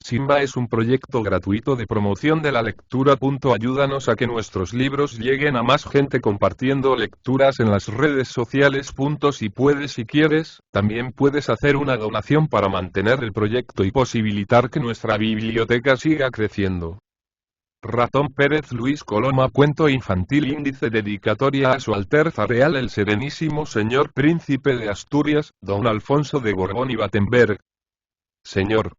Simba es un proyecto gratuito de promoción de la lectura. Ayúdanos a que nuestros libros lleguen a más gente compartiendo lecturas en las redes sociales. Si puedes y quieres, también puedes hacer una donación para mantener el proyecto y posibilitar que nuestra biblioteca siga creciendo. Ratón Pérez Luis Coloma. Cuento infantil. Índice. Dedicatoria a su Alteza Real el Serenísimo Señor Príncipe de Asturias, Don Alfonso de Borbón y Battenberg. Señor,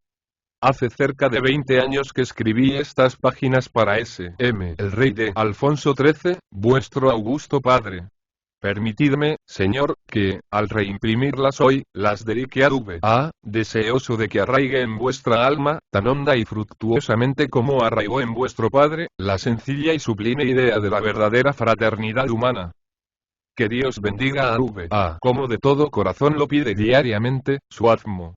hace cerca de 20 años que escribí estas páginas para S.M. el rey de Alfonso XIII, vuestro augusto padre. Permitidme, señor, que, al reimprimirlas hoy, las dedique a V.A., deseoso de que arraigue en vuestra alma, tan honda y fructuosamente como arraigó en vuestro padre, la sencilla y sublime idea de la verdadera fraternidad humana. Que Dios bendiga a V.A. como de todo corazón lo pide diariamente, su Admo.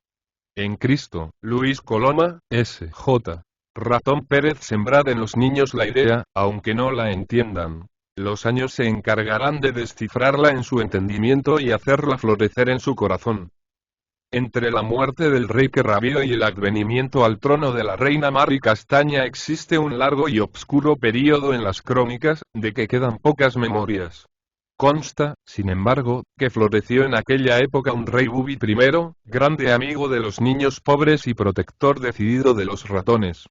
En Cristo, Luis Coloma, S.J. Ratón Pérez. Sembrad en los niños la idea, aunque no la entiendan. Los años se encargarán de descifrarla en su entendimiento y hacerla florecer en su corazón. Entre la muerte del rey que rabió y el advenimiento al trono de la reina Mari Castaña existe un largo y obscuro período en las crónicas, de que quedan pocas memorias. Consta, sin embargo, que floreció en aquella época un rey Bubi I, grande amigo de los niños pobres y protector decidido de los ratones.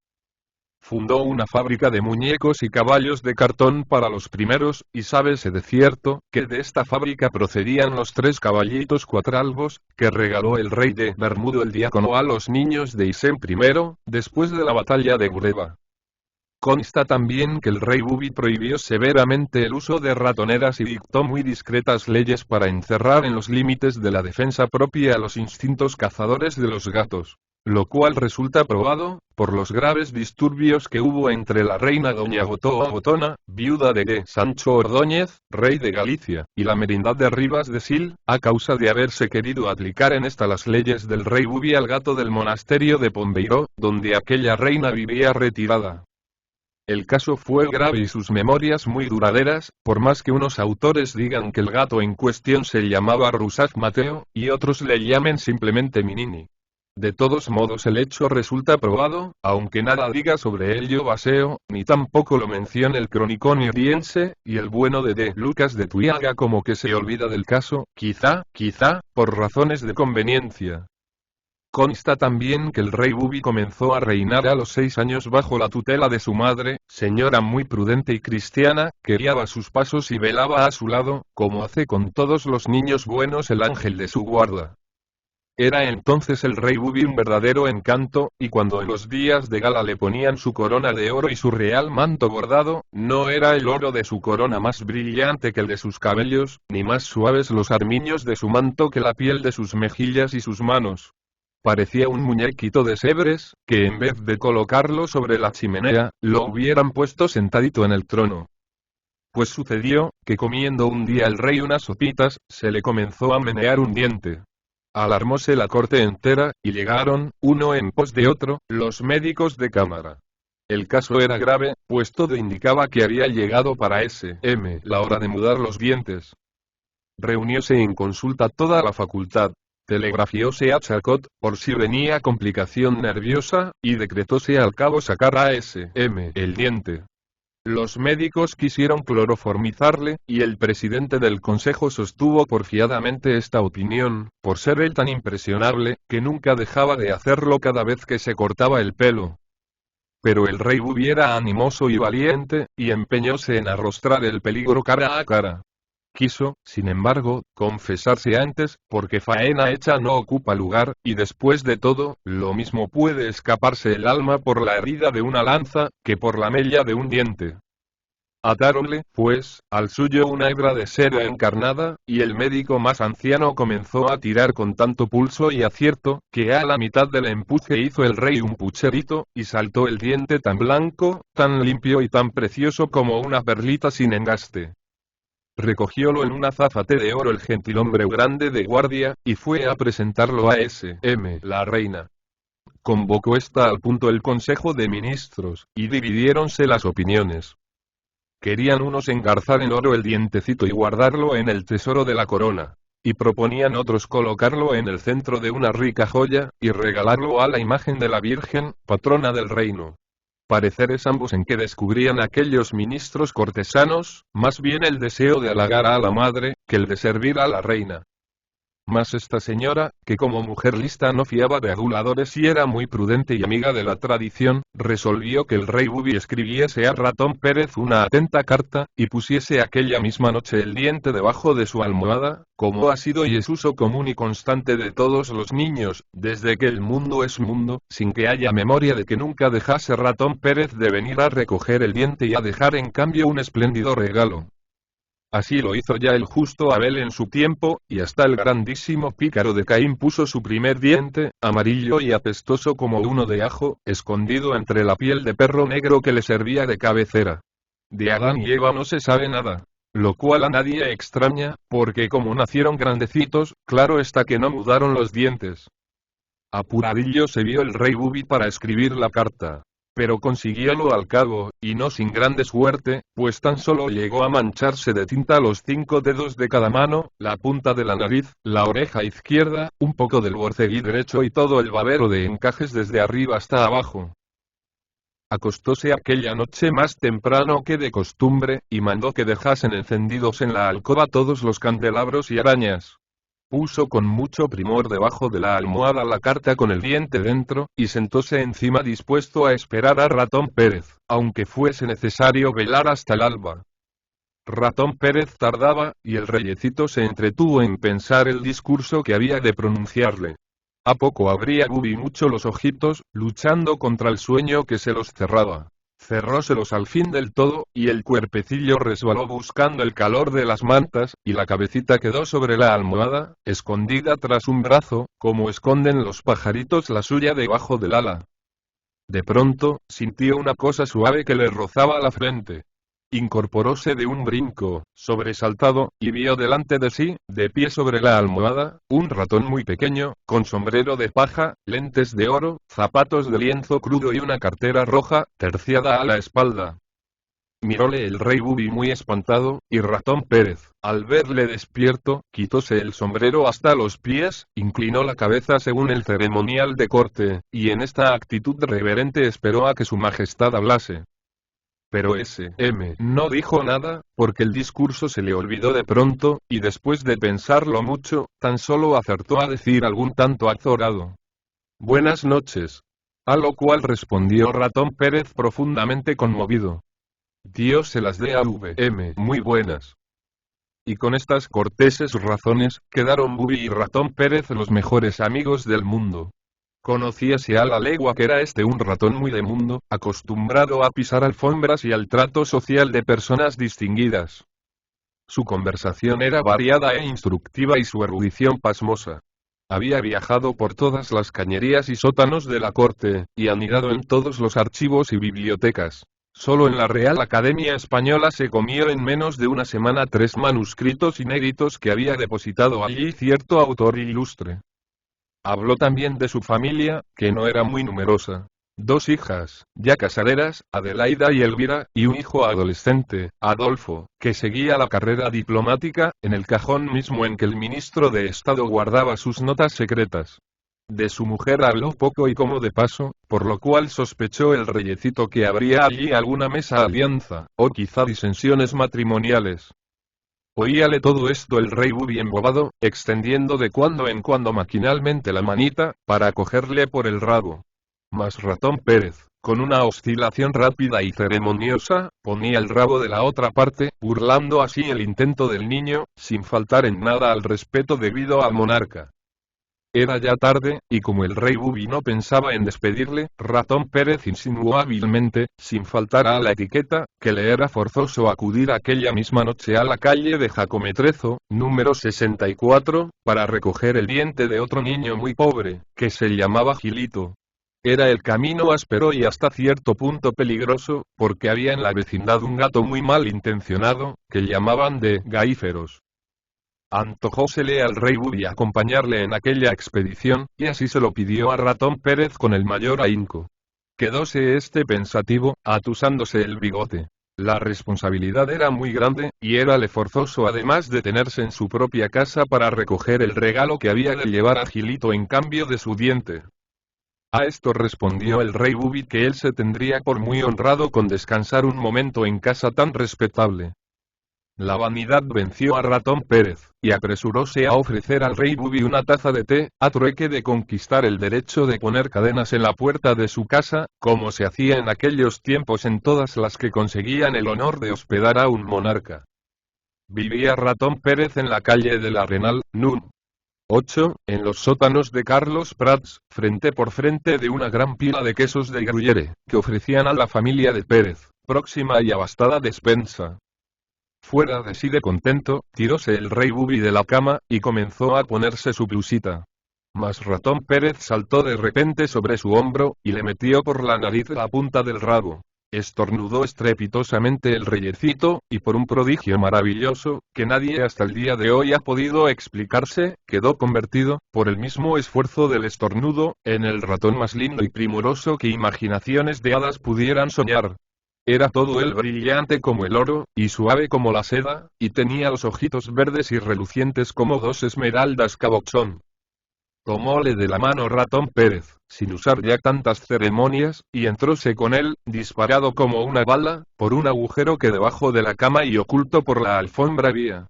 Fundó una fábrica de muñecos y caballos de cartón para los primeros, y sábese de cierto, que de esta fábrica procedían los 3 caballitos cuatralbos, que regaló el rey de Bermudo el Diácono a los niños de Isem I, después de la batalla de Bureba. Consta también que el rey Bubi prohibió severamente el uso de ratoneras y dictó muy discretas leyes para encerrar en los límites de la defensa propia a los instintos cazadores de los gatos, lo cual resulta probado, por los graves disturbios que hubo entre la reina doña Gotoa Gotona, viuda de Sancho Ordóñez, rey de Galicia, y la merindad de Rivas de Sil, a causa de haberse querido aplicar en esta las leyes del rey Bubi al gato del monasterio de Pombeiro, donde aquella reina vivía retirada. El caso fue grave y sus memorias muy duraderas, por más que unos autores digan que el gato en cuestión se llamaba Rusaf Mateo, y otros le llamen simplemente Minini. De todos modos el hecho resulta probado, aunque nada diga sobre ello Baseo, ni tampoco lo menciona el cronicón iriense, y el bueno de D. Lucas de Tuiaga como que se olvida del caso, quizá, por razones de conveniencia. Consta también que el rey Bubi comenzó a reinar a los 6 años bajo la tutela de su madre, señora muy prudente y cristiana, que guiaba sus pasos y velaba a su lado, como hace con todos los niños buenos el ángel de su guarda. Era entonces el rey Bubi un verdadero encanto, y cuando en los días de gala le ponían su corona de oro y su real manto bordado, no era el oro de su corona más brillante que el de sus cabellos, ni más suaves los armiños de su manto que la piel de sus mejillas y sus manos. Parecía un muñequito de Sébres, que en vez de colocarlo sobre la chimenea, lo hubieran puesto sentadito en el trono. Pues sucedió, que comiendo un día el rey unas sopitas, se le comenzó a menear un diente. Alarmóse la corte entera, y llegaron, uno en pos de otro, los médicos de cámara. El caso era grave, pues todo indicaba que había llegado para S.M. la hora de mudar los dientes. Reunióse en consulta toda la facultad. Telegrafióse a Chacot, por si venía complicación nerviosa, y decretóse al cabo sacar a S.M. el diente. Los médicos quisieron cloroformizarle, y el presidente del consejo sostuvo porfiadamente esta opinión, por ser él tan impresionable, que nunca dejaba de hacerlo cada vez que se cortaba el pelo. Pero el rey Bubi era animoso y valiente, y empeñóse en arrostrar el peligro cara a cara. Quiso, sin embargo, confesarse antes, porque faena hecha no ocupa lugar, y después de todo, lo mismo puede escaparse el alma por la herida de una lanza, que por la mella de un diente. Atáronle, pues, al suyo una hebra de seda encarnada, y el médico más anciano comenzó a tirar con tanto pulso y acierto, que a la mitad del empuje hizo el rey un pucherito, y saltó el diente tan blanco, tan limpio y tan precioso como una perlita sin engaste. Recogiólo en un azafate de oro el gentilhombre grande de guardia, y fue a presentarlo a S.M. la reina. Convocó esta al punto el consejo de ministros, y dividiéronse las opiniones. Querían unos engarzar en oro el dientecito y guardarlo en el tesoro de la corona. y proponían otros colocarlo en el centro de una rica joya, y regalarlo a la imagen de la Virgen, patrona del reino. Pareceres ambos en que descubrían aquellos ministros cortesanos, más bien el deseo de halagar a la madre, que el de servir a la reina. Mas esta señora, que como mujer lista no fiaba de aduladores y era muy prudente y amiga de la tradición, resolvió que el rey Bubi escribiese a Ratón Pérez una atenta carta, y pusiese aquella misma noche el diente debajo de su almohada, como ha sido y es uso común y constante de todos los niños, desde que el mundo es mundo, sin que haya memoria de que nunca dejase Ratón Pérez de venir a recoger el diente y a dejar en cambio un espléndido regalo. Así lo hizo ya el justo Abel en su tiempo, y hasta el grandísimo pícaro de Caín puso su primer diente, amarillo y apestoso como uno de ajo, escondido entre la piel de perro negro que le servía de cabecera. De Adán y Eva no se sabe nada, lo cual a nadie extraña, porque como nacieron grandecitos, claro está que no mudaron los dientes. Apuradillo se vio el rey Bubi para escribir la carta. Pero consiguiólo al cabo, y no sin grande suerte, pues tan solo llegó a mancharse de tinta los 5 dedos de cada mano, la punta de la nariz, la oreja izquierda, un poco del borceguí derecho y todo el babero de encajes desde arriba hasta abajo. Acostóse aquella noche más temprano que de costumbre, y mandó que dejasen encendidos en la alcoba todos los candelabros y arañas. Puso con mucho primor debajo de la almohada la carta con el diente dentro, y sentóse encima dispuesto a esperar a Ratón Pérez, aunque fuese necesario velar hasta el alba. Ratón Pérez tardaba, y el reyecito se entretuvo en pensar el discurso que había de pronunciarle. A poco abría Bubi mucho los ojitos, luchando contra el sueño que se los cerraba. Cerróselos al fin del todo, y el cuerpecillo resbaló buscando el calor de las mantas, y la cabecita quedó sobre la almohada, escondida tras un brazo, como esconden los pajaritos la suya debajo del ala. De pronto, sintió una cosa suave que le rozaba la frente. Incorporóse de un brinco, sobresaltado, y vio delante de sí, de pie sobre la almohada, un ratón muy pequeño, con sombrero de paja, lentes de oro, zapatos de lienzo crudo y una cartera roja, terciada a la espalda. Miróle el rey Bubi muy espantado, y Ratón Pérez, al verle despierto, quitóse el sombrero hasta los pies, inclinó la cabeza según el ceremonial de corte, y en esta actitud reverente esperó a que su majestad hablase. Pero S.M. no dijo nada, porque el discurso se le olvidó de pronto, y después de pensarlo mucho, tan solo acertó a decir algún tanto azorado: «Buenas noches». A lo cual respondió Ratón Pérez profundamente conmovido: «Dios se las dé a V.M. muy buenas». Y con estas corteses razones, quedaron Bubi y Ratón Pérez los mejores amigos del mundo. Conocíase a la legua que era un ratón muy de mundo, acostumbrado a pisar alfombras y al trato social de personas distinguidas. Su conversación era variada e instructiva y su erudición pasmosa. Había viajado por todas las cañerías y sótanos de la corte, y anidado en todos los archivos y bibliotecas. Solo en la Real Academia Española se comió en menos de una semana 3 manuscritos inéditos que había depositado allí cierto autor ilustre. Habló también de su familia, que no era muy numerosa. 2 hijas, ya casaderas, Adelaida y Elvira, y un hijo adolescente, Adolfo, que seguía la carrera diplomática, en el cajón mismo en que el ministro de Estado guardaba sus notas secretas. De su mujer habló poco y como de paso, por lo cual sospechó el reyecito que habría allí alguna mesa alianza, o quizá disensiones matrimoniales. Oíale todo esto el rey Bubi embobado, extendiendo de cuando en cuando maquinalmente la manita, para cogerle por el rabo. Mas Ratón Pérez, con una oscilación rápida y ceremoniosa, ponía el rabo de la otra parte, burlando así el intento del niño, sin faltar en nada al respeto debido al monarca. Era ya tarde, y como el rey Bubi no pensaba en despedirle, Ratón Pérez insinuó hábilmente, sin faltar a la etiqueta, que le era forzoso acudir aquella misma noche a la calle de Jacometrezo, número 64, para recoger el diente de otro niño muy pobre, que se llamaba Gilito. Era el camino áspero y hasta cierto punto peligroso, porque había en la vecindad un gato muy mal intencionado, que llamaban de Gaíferos. Antojósele al rey Bubi acompañarle en aquella expedición, y así se lo pidió a Ratón Pérez con el mayor ahínco. Quedóse pensativo, atusándose el bigote. La responsabilidad era muy grande, y érale forzoso además detenerse en su propia casa para recoger el regalo que había de llevar a Gilito en cambio de su diente. A esto respondió el rey Bubi que él se tendría por muy honrado con descansar un momento en casa tan respetable. La vanidad venció a Ratón Pérez, y apresuróse a ofrecer al rey Bubi una taza de té, a trueque de conquistar el derecho de poner cadenas en la puerta de su casa, como se hacía en aquellos tiempos en todas las que conseguían el honor de hospedar a un monarca. Vivía Ratón Pérez en la calle del Arenal, núm. 8, en los sótanos de Carlos Prats, frente por frente de una gran pila de quesos de Gruyere, que ofrecían a la familia de Pérez, próxima y abastada despensa. Fuera de sí de contento, tiróse el rey Bubi de la cama, y comenzó a ponerse su blusita. Mas Ratón Pérez saltó de repente sobre su hombro, y le metió por la nariz la punta del rabo. Estornudó estrepitosamente el reyecito, y por un prodigio maravilloso, que nadie hasta el día de hoy ha podido explicarse, quedó convertido, por el mismo esfuerzo del estornudo, en el ratón más lindo y primoroso que imaginaciones de hadas pudieran soñar. Era todo él brillante como el oro, y suave como la seda, y tenía los ojitos verdes y relucientes como dos esmeraldas cabochón. Tomóle de la mano Ratón Pérez, sin usar ya tantas ceremonias, y entróse con él, disparado como una bala, por un agujero que debajo de la cama y oculto por la alfombra había.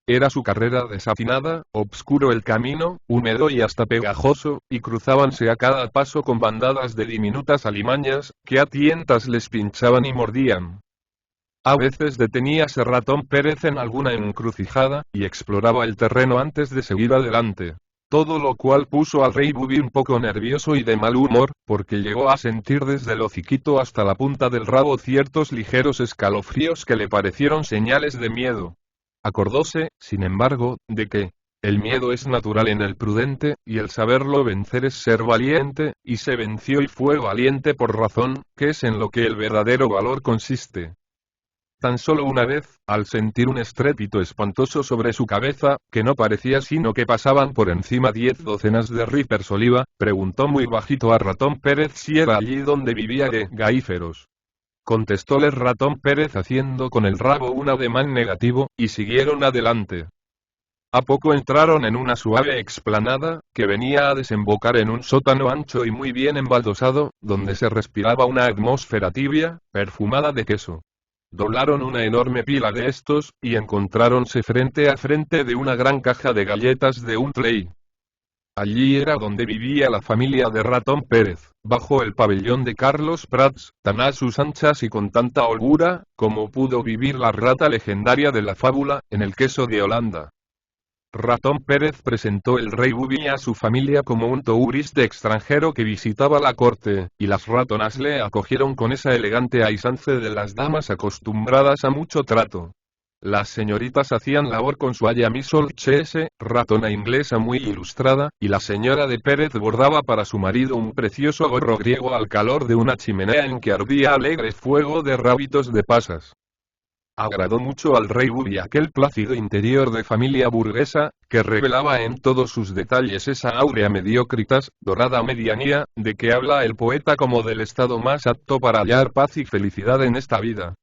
Era su carrera desafinada, obscuro el camino, húmedo y hasta pegajoso, y cruzábanse a cada paso con bandadas de diminutas alimañas, que a tientas les pinchaban y mordían. A veces deteníase Ratón Pérez en alguna encrucijada, y exploraba el terreno antes de seguir adelante. Todo lo cual puso al rey Bubi un poco nervioso y de mal humor, porque llegó a sentir desde el hociquito hasta la punta del rabo ciertos ligeros escalofríos que le parecieron señales de miedo. Acordóse, sin embargo, de que el miedo es natural en el prudente, y el saberlo vencer es ser valiente, y se venció y fue valiente por razón, que es en lo que el verdadero valor consiste. Tan solo una vez, al sentir un estrépito espantoso sobre su cabeza, que no parecía sino que pasaban por encima 10 docenas de Reapers Oliva, preguntó muy bajito a Ratón Pérez si era allí donde vivía de Gaíferos. Contestóle Ratón Pérez haciendo con el rabo un ademán negativo, y siguieron adelante. A poco entraron en una suave explanada, que venía a desembocar en un sótano ancho y muy bien embaldosado, donde se respiraba una atmósfera tibia, perfumada de queso. Doblaron una enorme pila de estos, y encontráronse frente a frente de una gran caja de galletas de un Tley. Allí era donde vivía la familia de Ratón Pérez, bajo el pabellón de Carlos Prats, tan a sus anchas y con tanta holgura, como pudo vivir la rata legendaria de la fábula, en el queso de Holanda. Ratón Pérez presentó el rey Bubi a su familia como un tourista extranjero que visitaba la corte, y las ratonas le acogieron con esa elegante aisance de las damas acostumbradas a mucho trato. Las señoritas hacían labor con su Ayamisol Chese, ratona inglesa muy ilustrada, y la señora de Pérez bordaba para su marido un precioso gorro griego al calor de una chimenea en que ardía alegre fuego de rábitos de pasas. Agradó mucho al rey Bubi aquel plácido interior de familia burguesa, que revelaba en todos sus detalles esa áurea mediocritas, dorada medianía, de que habla el poeta como del estado más apto para hallar paz y felicidad en esta vida.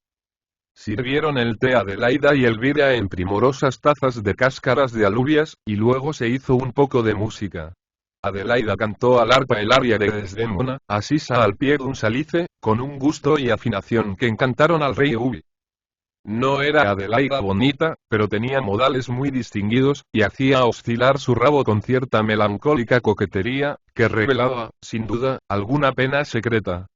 Sirvieron el té Adelaida y Elvira en primorosas tazas de cáscaras de alubias, y luego se hizo un poco de música. Adelaida cantó al arpa el aria de Desdémona, Asisa al pie de un salice, con un gusto y afinación que encantaron al rey Bubi. No era Adelaida bonita, pero tenía modales muy distinguidos, y hacía oscilar su rabo con cierta melancólica coquetería, que revelaba, sin duda, alguna pena secreta.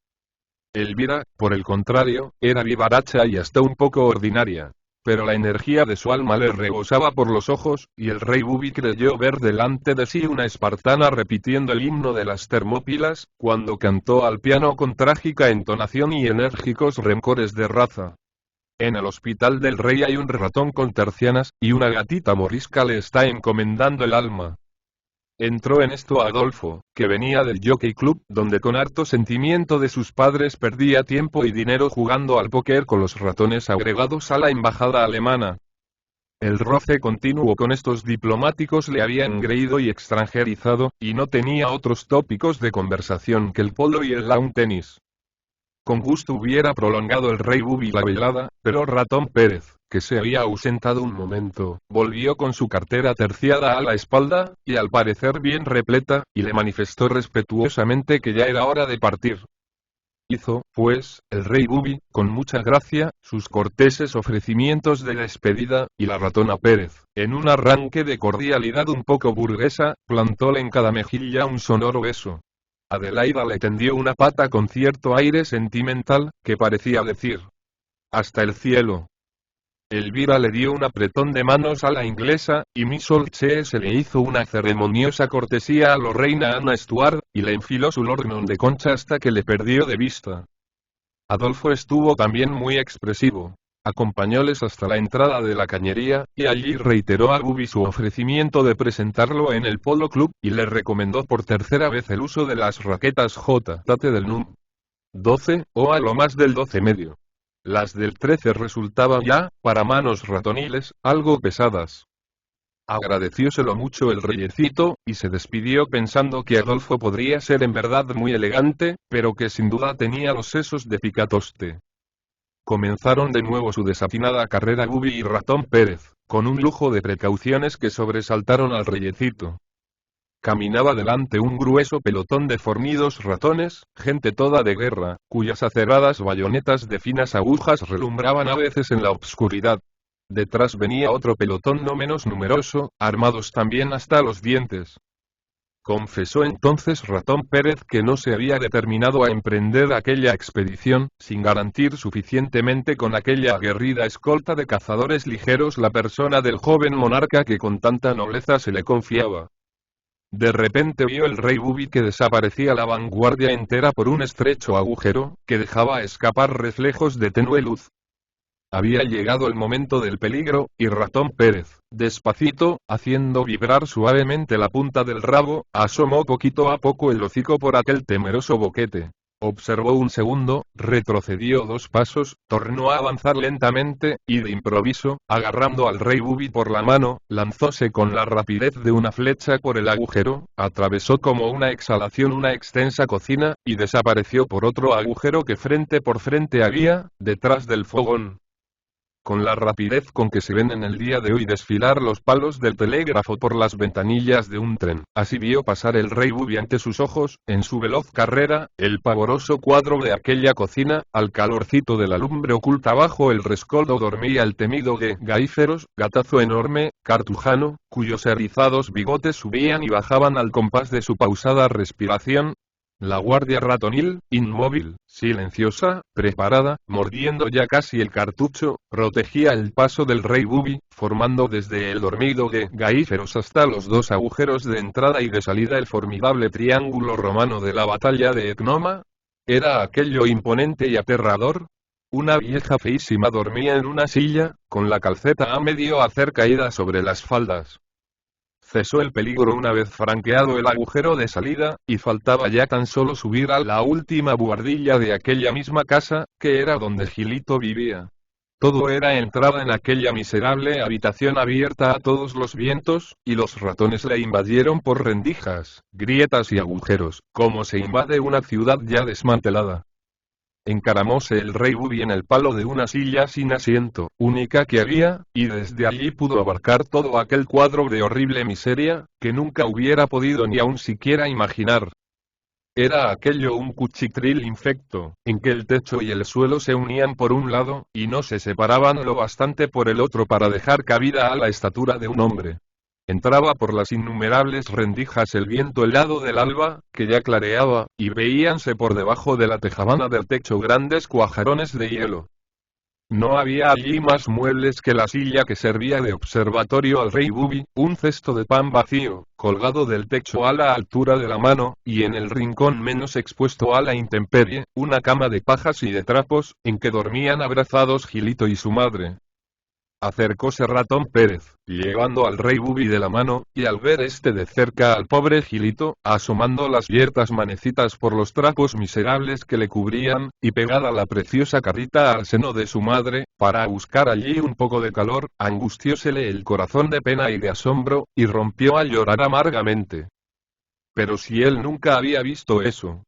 Elvira, por el contrario, era vivaracha y hasta un poco ordinaria. Pero la energía de su alma le rebosaba por los ojos, y el rey Bubi creyó ver delante de sí una espartana repitiendo el himno de las Termópilas, cuando cantó al piano con trágica entonación y enérgicos rencores de raza. En el hospital del rey hay un ratón con tercianas, y una gatita morisca le está encomendando el alma. Entró en esto Adolfo, que venía del Jockey Club, donde con harto sentimiento de sus padres perdía tiempo y dinero jugando al póker con los ratones agregados a la embajada alemana. El roce continuo con estos diplomáticos le había engreído y extranjerizado, y no tenía otros tópicos de conversación que el polo y el lawn tenis. Con gusto hubiera prolongado el rey Bubi la velada, pero Ratón Pérez, que se había ausentado un momento, volvió con su cartera terciada a la espalda, y al parecer bien repleta, y le manifestó respetuosamente que ya era hora de partir. Hizo, pues, el rey Bubi, con mucha gracia, sus corteses ofrecimientos de despedida, y la ratona Pérez, en un arranque de cordialidad un poco burguesa, plantóle en cada mejilla un sonoro beso. Adelaida le tendió una pata con cierto aire sentimental, que parecía decir: «Hasta el cielo». Elvira le dio un apretón de manos a la inglesa, y Miss Olche se le hizo una ceremoniosa cortesía a la reina Ana Stuart, y le enfiló su lorgnon de concha hasta que le perdió de vista. Adolfo estuvo también muy expresivo. Acompañóles hasta la entrada de la cañería, y allí reiteró a Bubi su ofrecimiento de presentarlo en el Polo Club, y le recomendó por tercera vez el uso de las raquetas J.Tate del NUM 12, o a lo más del 12 medio. Las del 13 resultaban ya, para manos ratoniles, algo pesadas. Agradecióselo mucho el reyecito, y se despidió pensando que Adolfo podría ser en verdad muy elegante, pero que sin duda tenía los sesos de picatoste. Comenzaron de nuevo su desafinada carrera Bubi y Ratón Pérez, con un lujo de precauciones que sobresaltaron al reyecito. Caminaba delante un grueso pelotón de fornidos ratones, gente toda de guerra, cuyas acerradas bayonetas de finas agujas relumbraban a veces en la obscuridad. Detrás venía otro pelotón no menos numeroso, armados también hasta los dientes. Confesó entonces Ratón Pérez que no se había determinado a emprender aquella expedición, sin garantir suficientemente con aquella aguerrida escolta de cazadores ligeros la persona del joven monarca que con tanta nobleza se le confiaba. De repente vio el rey Bubi que desaparecía la vanguardia entera por un estrecho agujero, que dejaba escapar reflejos de tenue luz. Había llegado el momento del peligro, y Ratón Pérez, despacito, haciendo vibrar suavemente la punta del rabo, asomó poquito a poco el hocico por aquel temeroso boquete. Observó un segundo, retrocedió 2 pasos, tornó a avanzar lentamente, y de improviso, agarrando al rey Bubi por la mano, lanzóse con la rapidez de una flecha por el agujero, atravesó como una exhalación una extensa cocina, y desapareció por otro agujero que frente por frente había, detrás del fogón. Con la rapidez con que se ven en el día de hoy desfilar los palos del telégrafo por las ventanillas de un tren, así vio pasar el rey Bubi ante sus ojos, en su veloz carrera, el pavoroso cuadro de aquella cocina. Al calorcito de la lumbre oculta bajo el rescoldo dormía el temido Gaíferos, gatazo enorme, cartujano, cuyos erizados bigotes subían y bajaban al compás de su pausada respiración. La guardia ratonil, inmóvil, silenciosa, preparada, mordiendo ya casi el cartucho, protegía el paso del rey Bubi, formando desde el dormido Gaíferos hasta los 2 agujeros de entrada y de salida el formidable triángulo romano de la batalla de Etnoma. ¿Era aquello imponente y aterrador? Una vieja feísima dormía en una silla, con la calceta a medio hacer caída sobre las faldas. Cesó el peligro una vez franqueado el agujero de salida, y faltaba ya tan solo subir a la última buhardilla de aquella misma casa, que era donde Gilito vivía. Todo era entrada en aquella miserable habitación abierta a todos los vientos, y los ratones la invadieron por rendijas, grietas y agujeros, como se invade una ciudad ya desmantelada. Encaramóse el rey Bubi en el palo de una silla sin asiento, única que había, y desde allí pudo abarcar todo aquel cuadro de horrible miseria, que nunca hubiera podido ni aun siquiera imaginar. Era aquello un cuchitril infecto, en que el techo y el suelo se unían por un lado, y no se separaban lo bastante por el otro para dejar cabida a la estatura de un hombre. Entraba por las innumerables rendijas el viento helado del alba, que ya clareaba, y veíanse por debajo de la tejabana del techo grandes cuajarones de hielo. No había allí más muebles que la silla que servía de observatorio al rey Bubi, un cesto de pan vacío, colgado del techo a la altura de la mano, y en el rincón menos expuesto a la intemperie, una cama de pajas y de trapos, en que dormían abrazados Gilito y su madre. Acercóse Ratón Pérez, llevando al rey Bubi de la mano, y al ver de cerca al pobre Gilito, asomando las yertas manecitas por los trapos miserables que le cubrían, y pegada la preciosa carita al seno de su madre, para buscar allí un poco de calor, angustiósele el corazón de pena y de asombro, y rompió a llorar amargamente. Pero si él nunca había visto eso.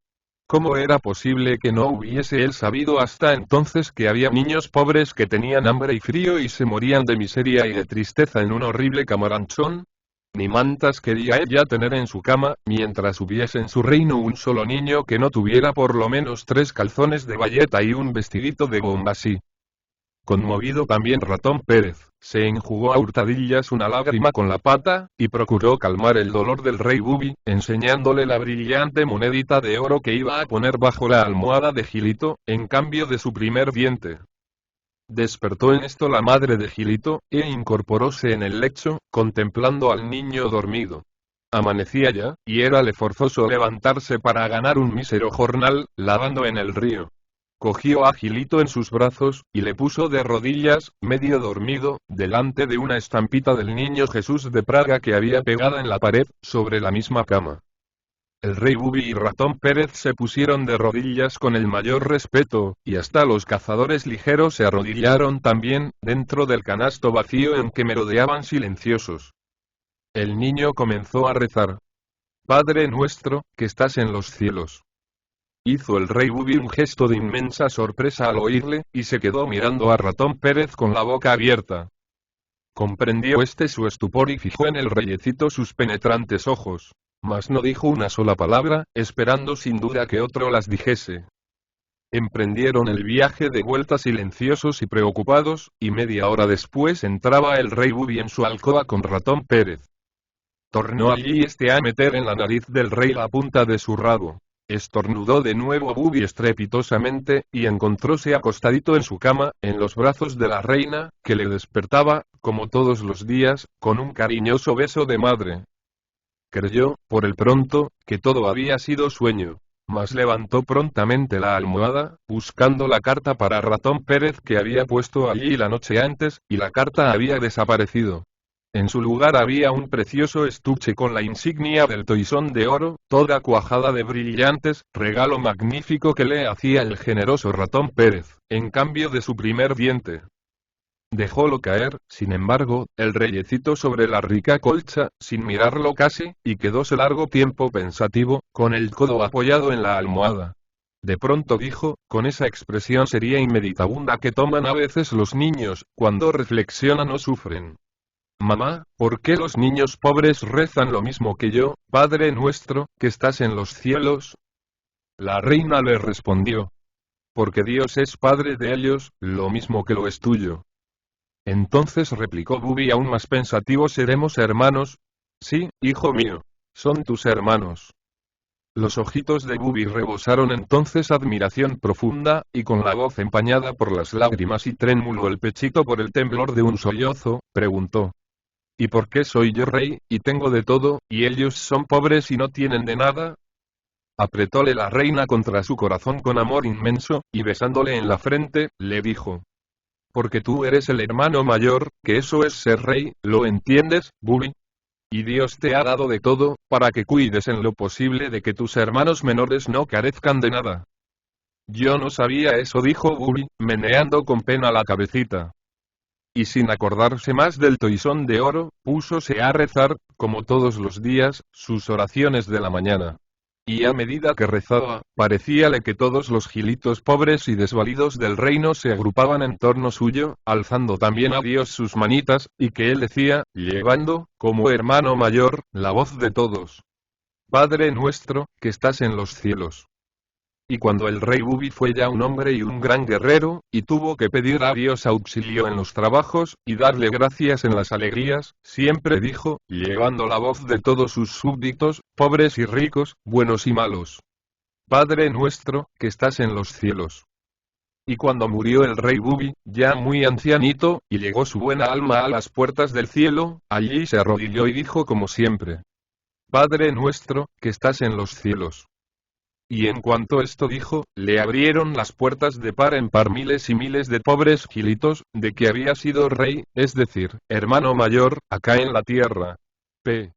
¿Cómo era posible que no hubiese él sabido hasta entonces que había niños pobres que tenían hambre y frío y se morían de miseria y de tristeza en un horrible camaranchón? Ni mantas quería ella tener en su cama, mientras hubiese en su reino un solo niño que no tuviera por lo menos 3 calzones de bayeta y un vestidito de bombasí. Conmovido también Ratón Pérez, se enjugó a hurtadillas una lágrima con la pata, y procuró calmar el dolor del rey Bubi, enseñándole la brillante monedita de oro que iba a poner bajo la almohada de Gilito, en cambio de su primer diente. Despertó en esto la madre de Gilito, e incorporóse en el lecho, contemplando al niño dormido. Amanecía ya, y érale forzoso levantarse para ganar un mísero jornal, lavando en el río. Cogió a Gilito en sus brazos, y le puso de rodillas, medio dormido, delante de una estampita del niño Jesús de Praga que había pegada en la pared, sobre la misma cama. El rey Bubi y Ratón Pérez se pusieron de rodillas con el mayor respeto, y hasta los cazadores ligeros se arrodillaron también, dentro del canasto vacío en que merodeaban silenciosos. El niño comenzó a rezar. Padre nuestro, que estás en los cielos. Hizo el rey Bubi un gesto de inmensa sorpresa al oírle, y se quedó mirando a Ratón Pérez con la boca abierta. Comprendió este su estupor y fijó en el reyecito sus penetrantes ojos. Mas no dijo una sola palabra, esperando sin duda que otro las dijese. Emprendieron el viaje de vuelta silenciosos y preocupados, y media hora después entraba el rey Bubi en su alcoba con Ratón Pérez. Tornó allí a meter en la nariz del rey la punta de su rabo. Estornudó de nuevo Bubi estrepitosamente, y encontróse acostadito en su cama, en los brazos de la reina, que le despertaba, como todos los días, con un cariñoso beso de madre. Creyó, por el pronto, que todo había sido sueño. Mas levantó prontamente la almohada, buscando la carta para Ratón Pérez que había puesto allí la noche antes, y la carta había desaparecido. En su lugar había un precioso estuche con la insignia del toisón de oro, toda cuajada de brillantes, regalo magnífico que le hacía el generoso Ratón Pérez, en cambio de su primer diente. Dejólo caer, sin embargo, el reyecito sobre la rica colcha, sin mirarlo casi, y quedóse largo tiempo pensativo, con el codo apoyado en la almohada. De pronto dijo, con esa expresión seria y meditabunda que toman a veces los niños, cuando reflexionan o sufren. Mamá, ¿por qué los niños pobres rezan lo mismo que yo, Padre nuestro, que estás en los cielos? La reina le respondió. Porque Dios es Padre de ellos, lo mismo que lo es tuyo. Entonces replicó Bubi aún más pensativo: ¿seremos hermanos? Sí, hijo mío. Son tus hermanos. Los ojitos de Bubi rebosaron entonces admiración profunda, y con la voz empañada por las lágrimas y trémulo el pechito por el temblor de un sollozo, preguntó. ¿Y por qué soy yo rey, y tengo de todo, y ellos son pobres y no tienen de nada? Apretóle la reina contra su corazón con amor inmenso, y besándole en la frente, le dijo. Porque tú eres el hermano mayor, que eso es ser rey, ¿lo entiendes, Bubi? Y Dios te ha dado de todo, para que cuides en lo posible de que tus hermanos menores no carezcan de nada. Yo no sabía eso, dijo Bubi, meneando con pena la cabecita. Y sin acordarse más del toisón de oro, púsose a rezar, como todos los días, sus oraciones de la mañana. Y a medida que rezaba, parecíale que todos los gilitos pobres y desvalidos del reino se agrupaban en torno suyo, alzando también a Dios sus manitas, y que él decía, llevando, como hermano mayor, la voz de todos. Padre nuestro, que estás en los cielos. Y cuando el rey Bubi fue ya un hombre y un gran guerrero, y tuvo que pedir a Dios auxilio en los trabajos, y darle gracias en las alegrías, siempre dijo, llevando la voz de todos sus súbditos, pobres y ricos, buenos y malos. Padre nuestro, que estás en los cielos. Y cuando murió el rey Bubi, ya muy ancianito, y llegó su buena alma a las puertas del cielo, allí se arrodilló y dijo como siempre. Padre nuestro, que estás en los cielos. Y en cuanto esto dijo, le abrieron las puertas de par en par miles y miles de pobres gilitos, de que había sido rey, es decir, hermano mayor, acá en la tierra. P.